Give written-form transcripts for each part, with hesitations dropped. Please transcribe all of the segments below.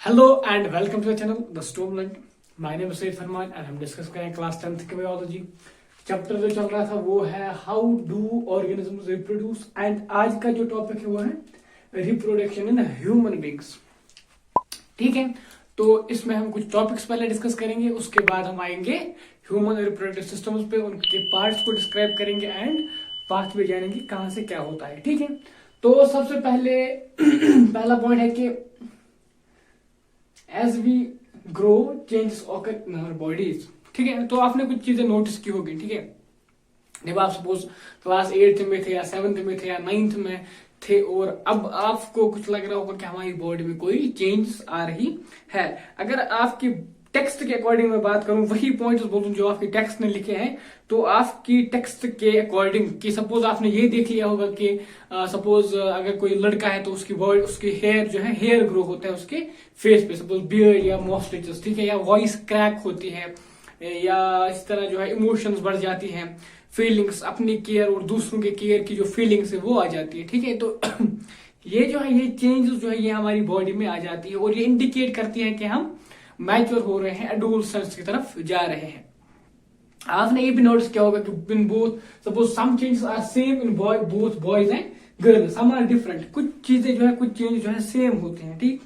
Hello and welcome to the channel The Stormland. My name is Said Farman and हम discuss करें class 10th की biology. Chapter जो चल रहा था वो है how do organisms reproduce and आज का जो टॉपिक है वो है रिप्रोडक्शन इन ह्यूमन बींग्स। ठीक है, तो इसमें हम कुछ टॉपिक्स पहले डिस्कस करेंगे, उसके बाद हम आएंगे ह्यूमन रिप्रोडक्टिव सिस्टम्स पे, उनके पार्ट्स को डिस्क्राइब करेंगे एंड पाथ पे जानेंगे कहां से क्या होता है। ठीक है, तो सबसे पहले पहला पॉइंट है कि as we grow changes occur in our bodies. ठीक है, तो आपने कुछ चीजें नोटिस की होगी। ठीक है, जब आप सपोज क्लास 8th में थे या 7th में थे या 9th में थे और अब आपको कुछ लग रहा होगा कि हमारी बॉडी में कोई चेंजेस आ रही है। अगर आपकी टेक्स्ट के अकॉर्डिंग मैं बात करूं, वही पॉइंट्स बोलूं जो आपकी टेक्स्ट ने लिखे हैं, तो आपकी टेक्स्ट के अकॉर्डिंग कि सपोज आपने ये देख लिया होगा कि सपोज अगर कोई लड़का है तो उसकी बॉडी, उसके हेयर जो है हेयर ग्रो होता है उसके फेस पे, सपोज बियर्ड या मॉस्टेचेस। ठीक है, या वॉइस क्रैक होती है, या इस तरह जो है इमोशंस बढ़ जाती हैं, फीलिंग्स, अपनी केयर और दूसरों के केयर की जो फीलिंग्स है वो आ जाती है। ठीक है, तो ये जो है ये चेंजेस जो है ये हमारी बॉडी में आ जाती है और ये इंडिकेट करती है कि हम मैच्योर हो रहे हैं, एडोलसेंस की तरफ जा रहे हैं। आपने ये भी नोटिस किया होगा कि in both suppose some changes are same in both boys and girls, some are different. कुछ चीजें जो है कुछ चेंज जो है सेम होते हैं। ठीक,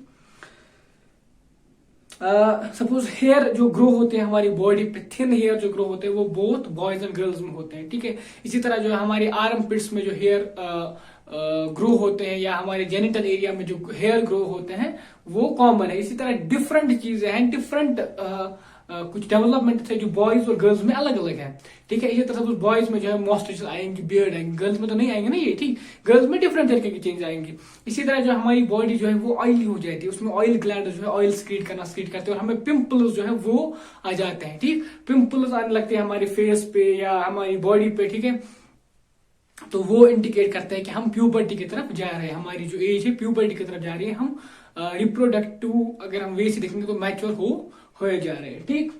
सपोज हेयर जो ग्रो होते हैं हमारी बॉडी पे, थिन हेयर जो ग्रो होते हैं वो बोथ बॉयज एंड गर्ल्स में होते हैं। ठीक है, इसी तरह जो है हमारे आर्म पिट्स में जो हेयर ग्रो होते हैं या हमारे जेनिटल एरिया में जो हेयर ग्रो होते हैं वो कॉमन है। इसी तरह डिफरेंट चीजें हैं, डिफरेंट कुछ डेवलपमेंट थे जो बॉयज और गर्ल्स में अलग अलग है। ठीक है, इसी तरह सपोज बॉयज में जो है मॉस्टेचेस आएंगे, बियर्ड आएंगे, गर्ल्स में तो नहीं आएंगे ना ये। ठीक, गर्ल्स में डिफरेंट तरीके के चेंज आएंगे। इसी तरह जो हमारी बॉडी जो है वो ऑयली हो जाती है, उसमें ऑयल ग्लैंड जो है ऑयल स्क्रीट करते हैं और हमें पिंपल्स जो है वो आ जाते हैं। ठीक, पिंपल्स आने लगते हैं हमारे फेस पे या हमारी बॉडी पे। ठीक है, तो वो इंडिकेट करता है कि हम प्यूबर्टी की तरफ जा रहे हैं, हमारी जो एज है प्यूबर्टी की तरफ जा रही है, हम रिप्रोडक्टिव अगर हम वे से देखेंगे तो मैच्योर हो जा रहे हैं। ठीक,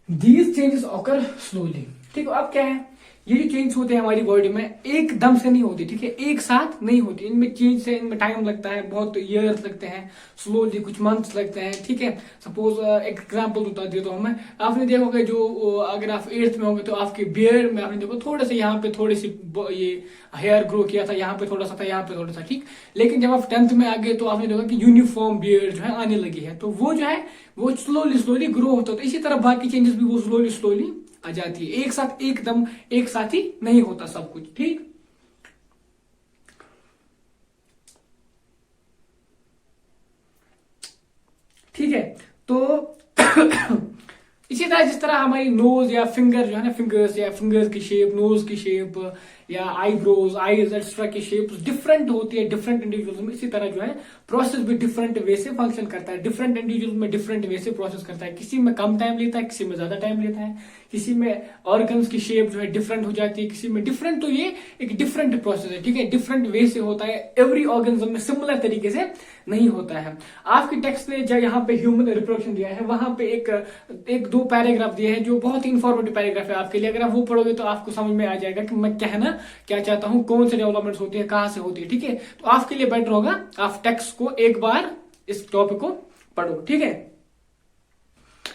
दीज चेंजेस ऑकर स्लोली। ठीक, अब क्या है, ये जो चेंज होते हैं हमारी बॉडी में एकदम से नहीं होती। ठीक है, एक साथ नहीं होती, इनमें चेंज से इनमें टाइम लगता है, बहुत ईयर्स लगते हैं, स्लोली कुछ मंथ्स लगते हैं। ठीक है, सपोज एक एग्जांपल बता देता हूं मैं। आपने देखा होगा जो अगर आप 8th में होंगे तो आपके बियर्ड में आपने देखो थोड़े से यहाँ पे थोड़ी सी ये हेयर ग्रो किया था, यहाँ पे थोड़ा सा था, यहाँ पे थोड़ा सा। ठीक, लेकिन जब आप 10th में आ गए तो आपने देखा कि यूनिफॉर्म बियर्ड जो है आने लगी है, तो वो जो है वो स्लोली ग्रो होता है। तो इसी तरह बाकी चेंजेस भी वो स्लोली आ जाती है, एक साथ एकदम एक साथ ही नहीं होता सब कुछ। ठीक, ठीक है, तो इसी तरह जिस तरह हमारी नोज या फिंगर जो है ना, फिंगर्स की शेप, नोज की शेप या आईब्रोज, आईज एक्स्ट्रा की शेप डिफरेंट होती है डिफरेंट इंडिविजुअल्स में, इसी तरह जो है प्रोसेस भी डिफरेंट वे से फंक्शन करता है, डिफरेंट इंडिविजुअल्स में डिफरेंट वे से प्रोसेस करता है। किसी में कम टाइम लेता है, किसी में ज्यादा टाइम लेता है, किसी में ऑर्गन्स की शेप जो है डिफरेंट हो जाती है, किसी में डिफरेंट। तो ये एक डिफरेंट प्रोसेस है। ठीक है, डिफरेंट वे से होता है, एवरी ऑर्गेनिज्म में सिमिलर तरीके से नहीं होता है। आपकी टेक्स्ट ने जो यहाँ पे ह्यूमन रिप्रोडक्शन दिया है वहां पे एक दो पैराग्राफ दिए हैं जो बहुत ही इंफॉर्मेटिव पैराग्राफ है आपके लिए। अगर आप वो पढ़ोगे तो आपको समझ में आ जाएगा कि मैं कहना क्या चाहता हूं, कौन से डेवलपमेंट्स होती है, कहां से होती है। ठीक है, तो आपके लिए बेटर होगा आप टेक्स्ट को एक बार इस टॉपिक को पढ़ो। ठीक है,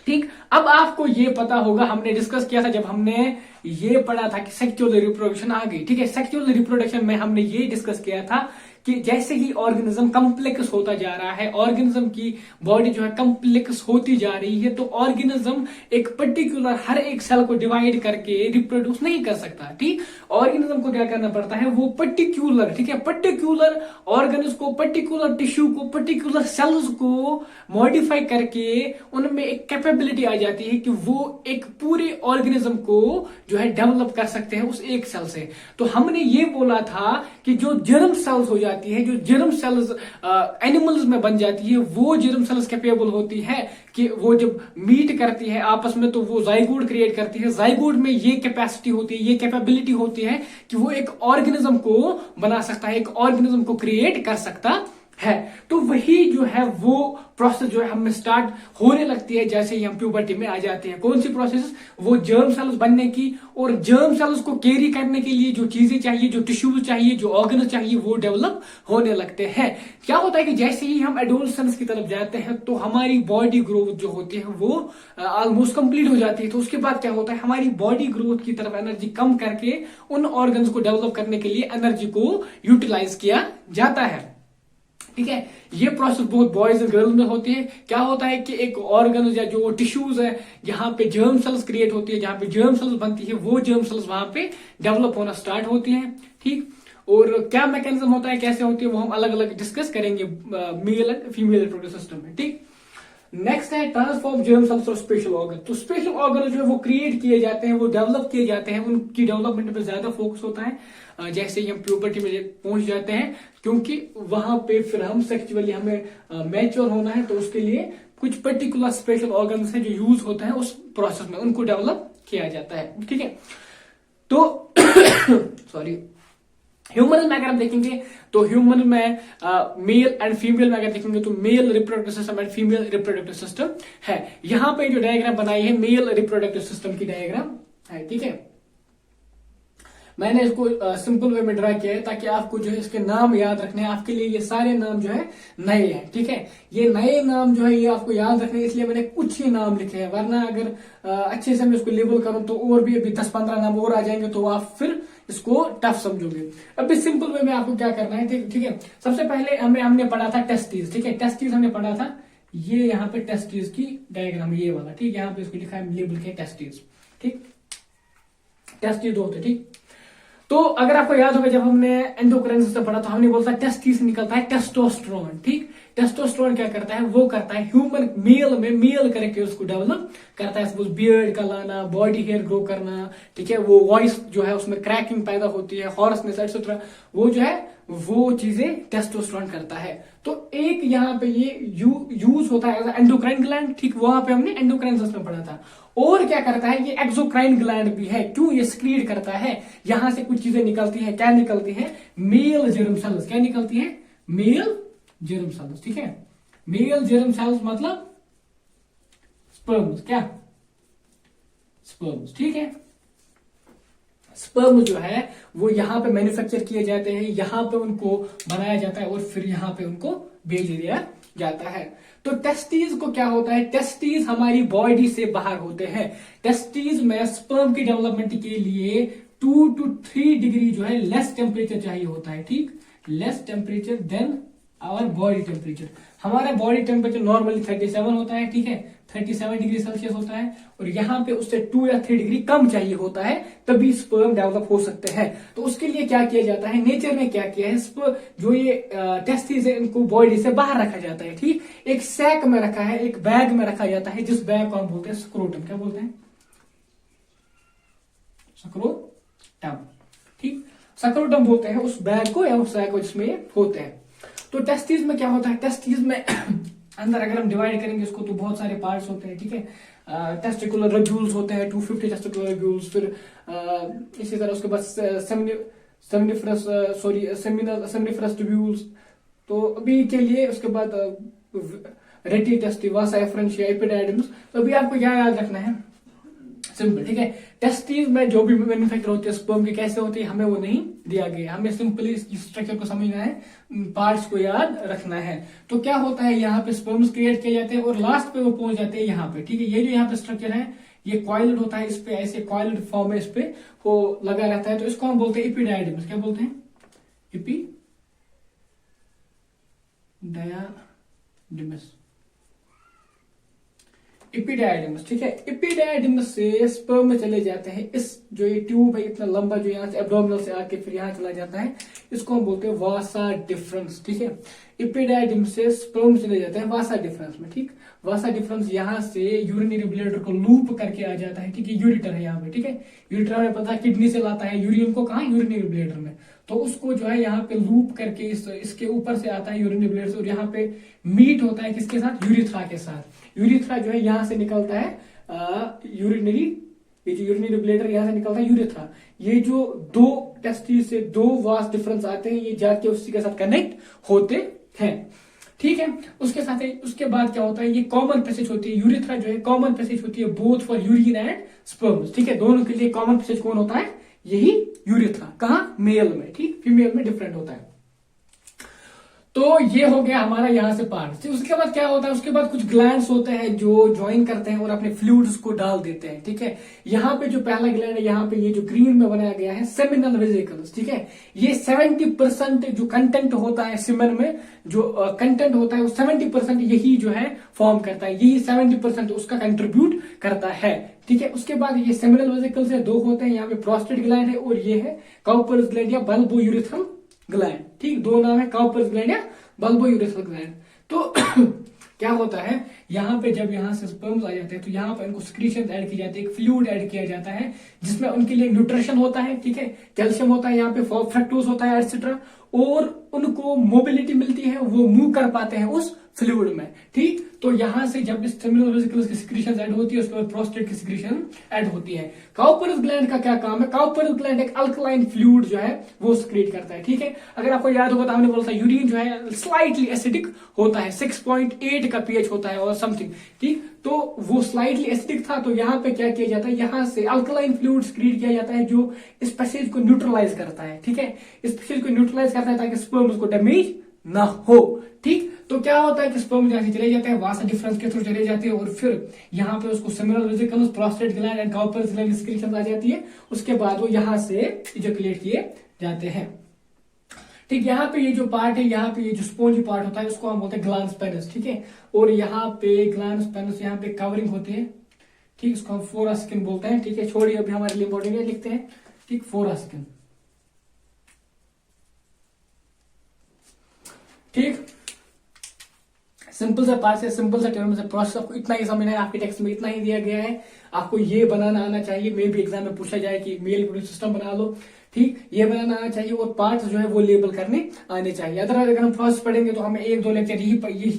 ठीक, अब आपको ये पता होगा, हमने डिस्कस किया था जब हमने ये पढ़ा था कि सेक्सुअल रिप्रोडक्शन आ गई। ठीक है, सेक्सुअल रिप्रोडक्शन में हमने ये डिस्कस किया था कि जैसे ही ऑर्गेनिज्म कम्प्लेक्स होता जा रहा है, ऑर्गेनिज्म की बॉडी जो है कम्प्लेक्स होती जा रही है, तो ऑर्गेनिज्म एक पर्टिकुलर हर एक सेल को डिवाइड करके रिप्रोड्यूस नहीं कर सकता। ठीक, ऑर्गेनिज्म को क्या करना पड़ता है, वो पर्टिकुलर, ठीक है, पर्टिकुलर ऑर्गन्स को, पर्टिकुलर टिश्यू को, पर्टिकुलर सेल्स को मॉडिफाई करके उनमें एक कैपेबिलिटी आ जाती है कि वो एक पूरे ऑर्गेनिज्म को जो है डेवलप कर सकते हैं उस एक सेल से। तो हमने ये बोला था कि जो जर्म सेल्स हो जाती है, जो जर्म सेल्स एनिमल्स में बन जाती है, वो जर्म सेल्स कैपेबल होती है कि वो जब मीट करती है आपस में तो वो जाइगोट क्रिएट करती है। जाइगोट में ये कैपेसिटी होती है, ये कैपेबिलिटी होती है कि वो एक ऑर्गेनिज्म को बना सकता है, एक ऑर्गेनिज्म को क्रिएट कर सकता है। तो वही जो है वो प्रोसेस जो है हमें स्टार्ट होने लगती है जैसे ही हम प्यूबर्टी में आ जाते हैं। कौन सी प्रोसेस? वो जर्म सेल्स बनने की, और जर्म सेल्स को कैरी करने के लिए जो चीजें चाहिए, जो टिश्यूज चाहिए, जो ऑर्गन चाहिए, वो डेवलप होने लगते हैं। क्या होता है कि जैसे ही हम एडोलसेंस की तरफ जाते हैं तो हमारी बॉडी ग्रोथ जो होती है वो ऑलमोस्ट कंप्लीट हो जाती है। तो उसके बाद क्या होता है, हमारी बॉडी ग्रोथ की तरफ एनर्जी कम करके उन ऑर्गन्स को डेवलप करने के लिए एनर्जी को यूटिलाइज किया जाता है। ठीक है, ये प्रोसेस बहुत बॉयज एंड गर्ल्स में होती है। क्या होता है कि एक ऑर्गन या जो टिश्यूज है जहां पे जर्म सेल्स क्रिएट होती है, जहां पे जर्म सेल्स बनती है, वो जर्म सेल्स वहां पे डेवलप होना स्टार्ट होती हैं। ठीक, और क्या मैकेनिज्म होता है, कैसे होती है, वो हम अलग अलग डिस्कस करेंगे male and female reproductive system में। ठीक, नेक्स्ट है ट्रांसफॉर्म जर्म सेल्स और स्पेशल ऑर्गन। तो स्पेशल ऑर्गन जो है वो क्रिएट किए जाते हैं, वो डेवलप किए जाते हैं, उनकी डेवलपमेंट पे ज्यादा फोकस होता है जैसे ही हम प्यूबर्टी में पहुंच जाते हैं, क्योंकि वहां पे फिर हम सेक्सुअली हमें मैच्योर होना है। तो उसके लिए कुछ पर्टिकुलर स्पेशल ऑर्गन्स हैं जो यूज होते हैं उस प्रोसेस में, उनको डेवलप किया जाता है। ठीक है, तो सॉरी, ह्यूमन में अगर हम देखेंगे तो ह्यूमन में मेल एंड फीमेल में अगर देखेंगे तो male reproductive system and female reproductive system है। यहां पे जो डायग्राम बनाई है मेल रिप्रोडक्टिव सिस्टम की डायग्राम है। ठीक है, मैंने इसको सिंपल वे में ड्रा किया है ताकि आपको जो है इसके नाम याद रखने हैं। आपके लिए ये सारे नाम जो है नए हैं। ठीक है, ये नए नाम जो है ये आपको याद रखने, इसलिए मैंने कुछ ही नाम लिखे हैं, वरना अगर अच्छे से मैं इसको लेबल करूं तो और भी अभी 10-15 नाम और आ जाएंगे, तो आप फिर इसको टफ समझोगे। अभी सिंपल वे में आपको क्या करना है, ठीक है। सबसे पहले हमने पढ़ा था टेस्टिस। ठीक है, टेस्टिस हमने पढ़ा था, ये यहाँ पे टेस्टिस की डायग्राम ये वाला। ठीक, यहाँ पे इसको लिखा है लेबल के टेस्टिस। ठीक, टेस्टिस दो होते। ठीक, तो अगर आपको याद होगा जब हमने एंडोक्राइन सिस्टम पढ़ा तो हमने बोला था टेस्टिस से निकलता है टेस्टोस्टेरोन। ठीक, टेस्टोस्टेरोन क्या करता है, वो करता है ह्यूमन मेल में मेल कैरेक्टर्स को डेवलप करता है, सपोज बियर्ड का लाना, बॉडी हेयर ग्रो करना। ठीक है, वो वॉइस जो है उसमें क्रैकिंग पैदा होती है, हॉर्सनेस एक्सेट्रा, वो जो है वो चीजें टेस्टोस्टेरोन करता है। तो एक यहाँ पे ये यूज होता है एज एंडोक्राइन ग्लैंड। ठीक, वहां पे हमने एंडोक्राइन सिस्टम पढ़ा था। और क्या करता है, ये एक्सोक्राइन ग्लैंड भी है। क्यों, ये स्क्रीड करता है, यहां से कुछ चीजें निकलती हैं। क्या निकलती है, मेल जर्म सेल्स। क्या निकलती है, मेल जर्म सेल्स। ठीक है, मेल जर्म सेल्स मतलब स्पर्म्स। क्या, स्पर्म्स। ठीक है, स्पर्म जो है वो यहाँ पे मैन्युफैक्चर किए जाते हैं, यहाँ पे उनको बनाया जाता है और फिर यहाँ पे उनको भेज दिया जाता है। तो टेस्टीज को क्या होता है, टेस्टीज हमारी बॉडी से बाहर होते हैं। टेस्टीज में स्पर्म की डेवलपमेंट के लिए 2 to 3 डिग्री जो है लेस टेम्परेचर चाहिए होता है। ठीक, less temperature than our body temperature. हमारा बॉडी टेम्परेचर नॉर्मली 37 होता है। ठीक है, 37 डिग्री सेल्सियस होता है, और यहाँ पे उससे 2 या 3 डिग्री कम चाहिए होता है, तभी स्पर्म डेवलप हो सकते हैं। तो उसके लिए क्या किया जाता है, नेचर ने क्या किया है, जो ये टेस्टिस है इनको बॉडी से बाहर रखा जाता है। ठीक, एक सैक में रखा है, एक बैग में रखा जाता है, जिस बैग को हम बोलते हैं स्क्रोटम। क्या बोलते हैं, स्क्रोटम। ठीक, स्क्रोटम बोलते हैं उस बैग को या उस सैक को जिसमें होते हैं। तो टेस्टिस में क्या होता है, टेस्टिस में अंदर अगर हम डिवाइड करेंगे इसको तो बहुत सारे पार्ट्स होते हैं। ठीक है, टेस्टिकुलर रग्यूल्स होते हैं, 250 टेस्टिकुलर रग्यूल्स, फिर इसी तरह उसके बाद सेमिनिफरस ट्यूब्यूल्स। तो अभी के लिए उसके बाद रेटी टेस्टी, वासा एफरेंशिया, एपिडाइडिम्स। तो अभी आपको क्या याद रखना है, सिंपल। ठीक है, टेस्टिस में जो भी मैन्युफैक्चर होते हैं स्पर्म के कैसे होते हैं हमें वो नहीं दिया गया, हमें सिंपली स्ट्रक्चर को समझना है, पार्ट्स को याद रखना है। तो क्या होता है, यहाँ पे स्पर्म्स क्रिएट किए जाते हैं और लास्ट पे वो पहुंच जाते हैं यहाँ पे। ठीक है, ये जो यहाँ पे स्ट्रक्चर है ये कॉइल्ड होता है, इस पे ऐसे कॉइल्ड फॉर्म में इस पे वो लगा रहता है, तो इसको हम बोलते हैं एपिडाइडिम्स। क्या बोलते हैं, एपिडाइडिम्स, एपिडाइडिम्स। ठीक है, एपिडाइडिम्स से स्पर्म में चले जाते हैं, इस जो ये ट्यूब है इतना लंबा जो यहाँ से एब्डोमिनल से आके फिर यहाँ चला जाता है, इसको हम बोलते हैं वासा डिफरेंस। ठीक है, एपिडाइडिम्स से स्पर्म चले जाते हैं वासा डिफरेंस में। ठीक, वासा डिफरेंस यहाँ से यूरिनरी ब्लैडर को लूप करके आ जाता है। ठीक है, यूरिटर है यहाँ पे। ठीक है, यूरिटर हमें पता है किडनी से लाता है यूरिन को, कहा, यूरिनरी ब्लैडर में। तो उसको जो है यहाँ पे लूप करके इसके ऊपर से आता है यूरिनरी ब्लैडर से, और यहाँ पे मीट होता है किसके साथ, यूरिथ्रा के साथ। यूरिथ्रा जो है यहाँ से निकलता है यूरिनरी, ये जो यूरिनरी ब्लैडर यहाँ से निकलता है यूरिथ्रा। ये जो दो टेस्टिस से 2 वास डिफरेंस आते हैं, ये जाके उसी के साथ कनेक्ट होते हैं। ठीक है, उसके साथ ही उसके बाद क्या होता है, ये कॉमन पैसेज होती है, यूरिथ्रा जो है कॉमन पैसेज होती है both for urine and sperms. ठीक है, दोनों के लिए कॉमन पैसेज कौन होता है, यही यूरिथ्रा। कहा, मेल में। ठीक, फीमेल में डिफरेंट होता है। तो ये हो गया हमारा यहां से पार्ट। उसके बाद क्या होता है, उसके बाद कुछ ग्लैंड्स होते हैं जो ज्वाइन करते हैं और अपने फ्लूइड्स को डाल देते हैं। ठीक है, यहाँ पे जो पहला ग्लैंड है, यहाँ पे ये जो ग्रीन में बनाया गया है सेमिनल वेसिकल्स। ठीक है, ये 70% जो कंटेंट होता है सीमेन में, जो कंटेंट होता है वो 70% यही जो है फॉर्म करता है, यही 70% उसका कंट्रीब्यूट करता है। ठीक है, उसके बाद ये सेमिनल वेसिकल्स है, दो होते हैं, यहाँ पे प्रोस्टेट ग्लैंड है और ये है काउपर्स ग्लैंड या बल्बो यूरिथ्रल ग्लैंड। ठीक, दो नाम है, काउपर्स ग्लैंड या बल्बो यूरिथ्रल ग्लैंड। तो क्या होता है, यहाँ पे जब यहाँ से स्पर्म्स आ जाते हैं तो यहाँ पे इनको सिक्रीशन ऐड की जाती है, एक फ्लूइड ऐड किया जाता है जिसमें उनके लिए न्यूट्रिशन होता है। ठीक है, कैल्शियम होता है, यहाँ पे फ्रक्टोज होता है एटसेट्रा, और उनको मोबिलिटी मिलती है, वो मूव कर पाते हैं उस फ्लूइड में। ठीक, तो यहां से जब इस सेमिनल वेसिकल्स की सिक्रीशन ऐड होती है, उसके बाद प्रोस्टेट की सिक्रीशन ऐड होती है। काउपर्स ग्लैंड का क्या काम है, काउपर्स ग्लैंड एक अल्कलाइन फ्लूइड जो है वो सिक्रीट करता है। ठीक है, अगर आपको याद होगा तो हमने बोला था यूरिन जो है स्लाइटली एसिडिक होता है, 6.8 का पीएच होता है और समथिंग। ठीक, तो वो स्लाइटली एसिडिक था, तो यहाँ पे क्या किया जाता है, यहाँ से अल्कलाइन फ्लूइड सिक्रीट किया जाता है जो इस पैसेज को न्यूट्रलाइज करता है। ठीक है, इस पैसेज को न्यूट्रलाइज करता है ताकि स्पर्म्स को डैमेज ना हो। ठीक, तो क्या होता है कि स्पर्म जैसे चले जाते हैं, वहां से डिफरेंस के थ्रू चले जाते हैं और फिर यहाँ पे उसको seminal vesicles, prostate gland and Cowper's gland secretion आ जाती है। उसके बाद वो यहाँ से इजैकुलेट किए जाते हैं। ठीक, यहाँ पे ये जो पार्ट है, यहाँ पे ये जो स्पोंजी पार्ट होता है उसको हम बोलते हैं ग्लैंड्स पेनिस। ठीक है, और यहाँ पे ग्लैंड्स पेनिस, यहाँ पे कवरिंग होती है। ठीक, इसको हम फोरास्किन बोलते हैं। ठीक है, छोड़िए अभी हमारे लिए इंपॉर्टेंट है, लिखते हैं। ठीक, फोरास्किन। ठीक, सिंपल सा पार्ट है, सिंपल सा टर्म से प्रोसेस, आपको इतना ही समझना है, आपके टेक्स्ट में इतना ही दिया गया है। आपको ये बनाना आना चाहिए, मे भी एग्जाम में पूछा जाए कि मेल रिप्रोडक्टिव सिस्टम बना लो। ठीक, ये बनाना आना चाहिए और पार्ट्स जो है वो लेबल करने आने चाहिए। अदरवाइज अगर हम प्रोसेस पढ़ेंगे तो हमें एक दो लेक्चर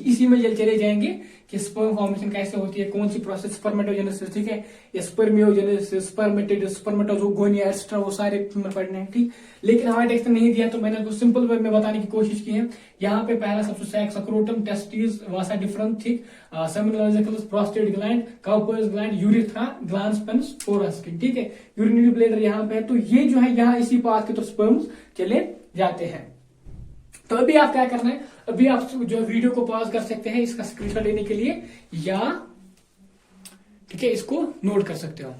इसी में चले जाएंगे कि स्पर्म फॉर्मेशन कैसे होती है, कौन सी प्रोसेस, स्पर्मेटोजेनेसिस। ठीक है, या स्पर्मियोजेनेसिस, स्पर्मेटिड, स्पर्मेटोजोगोनिया एक्स्ट्रा, वो सारे पढ़ने हैं। ठीक, लेकिन हमारे टेक्स्ट में नहीं दिया तो मैंने उसको सिंपल वे में बताने की कोशिश की है। यहाँ पे पहला सबसे sex, scrotum, testis, vasa deferens. ठीक, seminal vesicles, prostate gland, Cowper's gland, urethra, glands penis, foreskin. ठीक है, यूरिनरी ब्लैडर यहाँ पे है, तो ये जो है यहाँ इसी पाथ के तो स्पर्म्स चले जाते हैं। तो अभी आप क्या करना है, अभी आप जो वीडियो को पॉज कर सकते हैं इसका स्क्रीनशॉट लेने के लिए, या ठीक है इसको नोट कर सकते हो।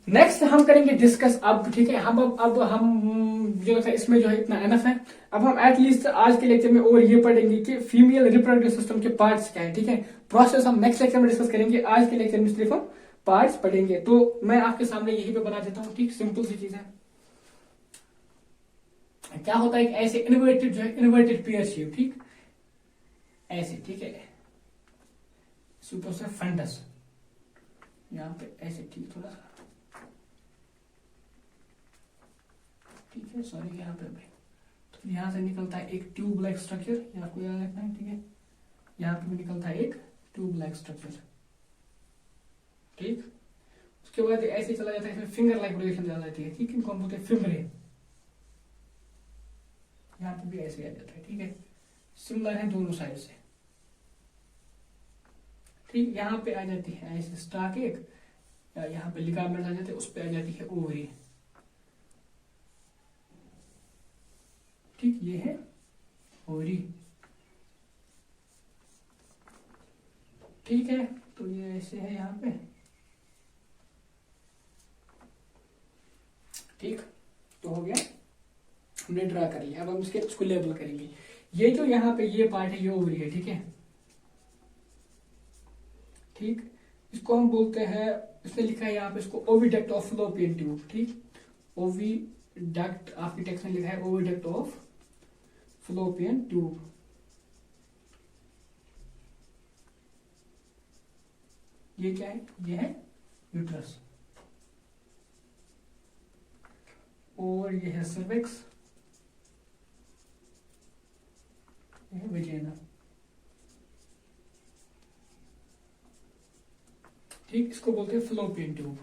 नेक्स्ट हम करेंगे डिस्कस अब। ठीक है, अब हम मुझे लगता है इसमें जो है इतना एनफ है। अब हम एटलीस्ट आज के लेक्चर में और ये पढ़ेंगे कि फीमेल रिप्रोडक्टिव सिस्टम के पार्ट्स क्या है। ठीक है, प्रोसेस हम नेक्स्ट लेक्चर में डिस्कस करेंगे, आज के लेक्चर में सिर्फ हम पार्ट्स पढ़ेंगे। तो मैं आपके सामने यही पे बना देता हूँ। ठीक, सिंपल सी चीज है। क्या होता है, ऐसे इन्वर्टेड जो है, इन्वर्टेड पेयर शेप। ठीक, ऐसे। ठीक है, सुपर से फंडस यहाँ पे ऐसे। ठीक, थोड़ा सा ठीक है, सॉरी यहाँ पे भी तो यहाँ से निकलता है एक ट्यूब लाइक स्ट्रक्चर, ये आपको याद रखना है। ठीक है, यहाँ पे भी निकलता है एक ट्यूब लाइक स्ट्रक्चर। ठीक, उसके बाद ऐसे चला जाता है, इसमें फिंगर लाइक प्रोजेक्शन आ जाती है। ठीक, इनको हम बोलते हैं फिमरे। यहाँ पे भी ऐसे आ जाता है। ठीक है, सिमिलर है दोनों साइड से। ठीक, यहाँ पे आ जाती है ऐसे स्टाक एक, या यहाँ पे लिगामेंट आ जाते हैं, उस पे आ जाती है ओवरी। ठीक, ये है ओवरी। ठीक है, तो ये ऐसे है यहाँ पे। ठीक, तो हो गया, हमने ड्रा कर लिया। अब हम इसको लेबल करेंगे। ये जो यहाँ पे ये पार्ट है ये ओवरी है। ठीक है, ठीक, इसको हम बोलते हैं, इसने लिखा है यहाँ पे इसको ओविडक्ट ऑफ फलोपियन ट्यूब। ठीक, ओविडक्ट, आपकी टेक्स्ट में लिखा है ओविडक्ट ऑफ फलोपियन ट्यूब। ये क्या है, ये है यूट्रस, और ये है सर्विक्स, ये है वेजिना। ठीक, इसको बोलते हैं फलोपियन ट्यूब।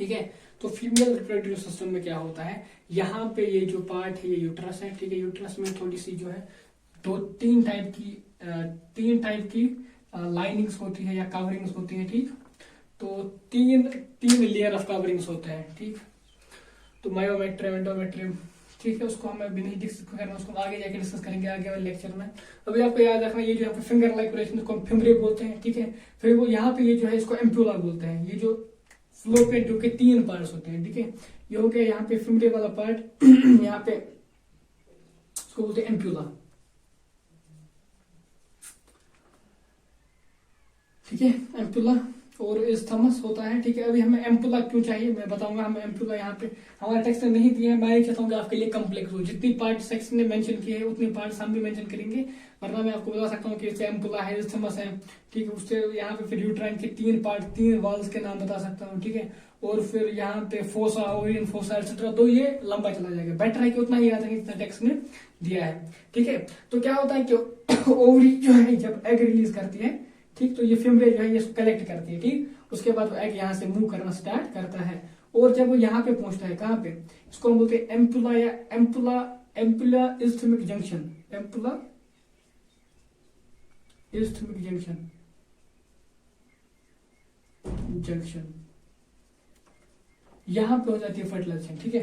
ठीक है। तो फीमेल रिप्रोडक्टिव सिस्टम में क्या होता है, यहाँ पे ये जो पार्ट है ये यूट्रस है, ठीक है। यूट्रस में थोड़ी सी जो है तीन टाइप की लाइनिंग्स होती है या कवरिंग्स होती है, ठीक। तो तीन लेयर ऑफ कवरिंग्स होते हैं, ठीक। तो मायोमेट्रियम, एंडोमेट्रियम, ठीक है। उसको हम अभी नहीं डिस्कस करना, उसको आगे जाके डिस्कस करेंगे आगे वाले लेक्चर में। अभी आपको याद रखना ये जो यहाँ पे फिंगर लाइक रिलेशन को हम फिमरे बोलते हैं, ठीक है। फिर वो यहाँ पे ये जो है इसको एम्प्यूला बोलते हैं। ये जो फ्लोपियन ट्यूब के 3 पार्ट्स होते हैं, ठीक है। ये हो गया यहाँ पे फिमरे वाला पार्ट यहाँ पे इसको बोलते हैं एम्प्यूला, ठीक है। एम्पुला और इस्थमस होता है, ठीक है। अभी हमें एम्पुला क्यों चाहिए मैं बताऊंगा। हमें एम्पुला यहाँ पे हमारा टेक्स्ट में नहीं दिया है, मैं ये चाहता हूँ कि आपके लिए कम्प्लेक्स हो। जितनी पार्ट सेक्शन ने मेंशन किए हैं उतनी पार्ट हम भी मेंशन करेंगे, वरना मैं आपको बता सकता हूँ कि इससे एम्पुला है, इस्थमस है, ठीक है। उससे यहाँ पे फिर यूट्राइन के 3 पार्ट 3 वॉल्स के नाम बता सकता हूँ, ठीक है। और फिर यहाँ पे फोसा, ओरियन फोसा एक्सेट्रा, तो ये लंबा चला जाएगा। बेटर है कि उतना ही याद रखें जितना टेक्स्ट में दिया है, ठीक है। तो क्या होता है कि ओवरी जो है जब एग रिलीज करती है, ठीक, तो ये फिमरे जो है ये कलेक्ट करती है, ठीक। उसके बाद वो एग यहाँ से मूव करना स्टार्ट करता है और जब वो यहाँ पे पहुंचता है, कहाँ पे, इसको हम बोलते हैं एम्पुला या ampulla isthmic junction, ampulla isthmic junction यहाँ पे हो जाती है फर्टिलाइजेशन, ठीक है।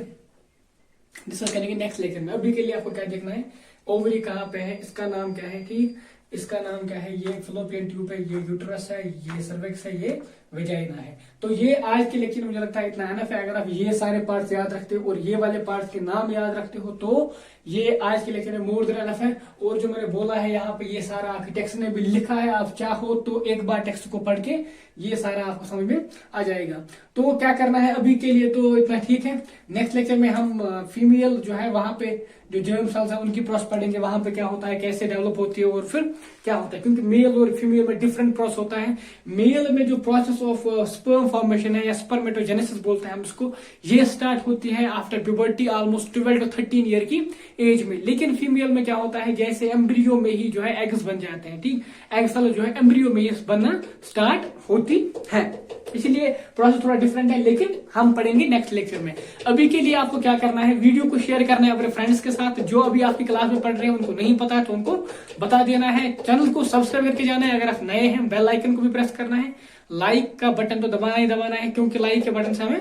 डिस्कस करेंगे नेक्स्ट लेक्चर में। अभी के लिए आपको क्या देखना है, ओवरी कहाँ पे है, इसका नाम क्या है, ठीक। इसका नाम क्या है, ये फ्लोपियन ट्यूब है, ये यूट्रस है, ये सर्विक्स है, ये वेजाइना है। तो ये आज के लेक्चर में मुझे लगता है इतना एनफ है। अगर आप ये सारे पार्ट्स याद रखते हो और ये वाले पार्ट्स के नाम याद रखते हो तो ये आज के लेक्चर में मोर देन एनफ है। और जो मैंने बोला है यहाँ पे ये सारा आपके टेक्स्ट में भी लिखा है, आप चाहो तो एक बार टेक्स्ट को पढ़ के ये सारा आपको समझ में आ जाएगा। तो क्या करना है अभी के लिए तो इतना ठीक है। नेक्स्ट लेक्चर में हम फीमेल जो है वहां पे जो जर्म सेल्स है उनकी प्रोसेस पढ़ेंगे, वहां पे क्या होता है, कैसे डेवलप होती है और फिर क्या होता है, क्योंकि मेल और फीमेल में डिफरेंट प्रोसेस होता है। मेल में जो प्रोसेस ऑफ स्पर्म फॉर्मेशन है या स्पर्मेटोजेनेसिस बोलते हैं हम इसको, ये स्टार्ट होती है after puberty almost 12 to 13 year की एज में। लेकिन फीमेल में क्या होता है, जैसे एम्ब्रियो में ही जो है एग्स बन जाते हैं, ठीक। एग सेल जो है एम्ब्रियो में ही बनना स्टार्ट होती है, इसलिए प्रोसेस थोड़ा डिफरेंट है, लेकिन हम पढ़ेंगे नेक्स्ट लेक्चर में। अभी के लिए आपको क्या करना है, वीडियो को शेयर करना है अपने फ्रेंड्स के साथ। जो अभी आपकी क्लास में पढ़ रहे हैं उनको नहीं पता है तो उनको बता देना है। चैनल को सब्सक्राइब करके जाना है, अगर आप नए हैं बेल आइकन को भी प्रेस करना है। लाइक का बटन तो दबाना ही दबाना है, क्योंकि लाइक के बटन से हमें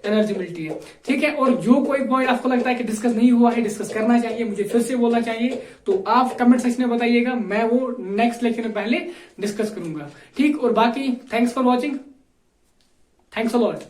एनर्जी मिलती है, ठीक है। और जो कोई पॉइंट आपको लगता है कि डिस्कस नहीं हुआ है, डिस्कस करना चाहिए, मुझे फिर से बोलना चाहिए, तो आप कमेंट सेक्शन में बताइएगा, मैं वो नेक्स्ट लेक्चर में पहले डिस्कस करूंगा, ठीक। और बाकी thanks for watching, thanks a lot.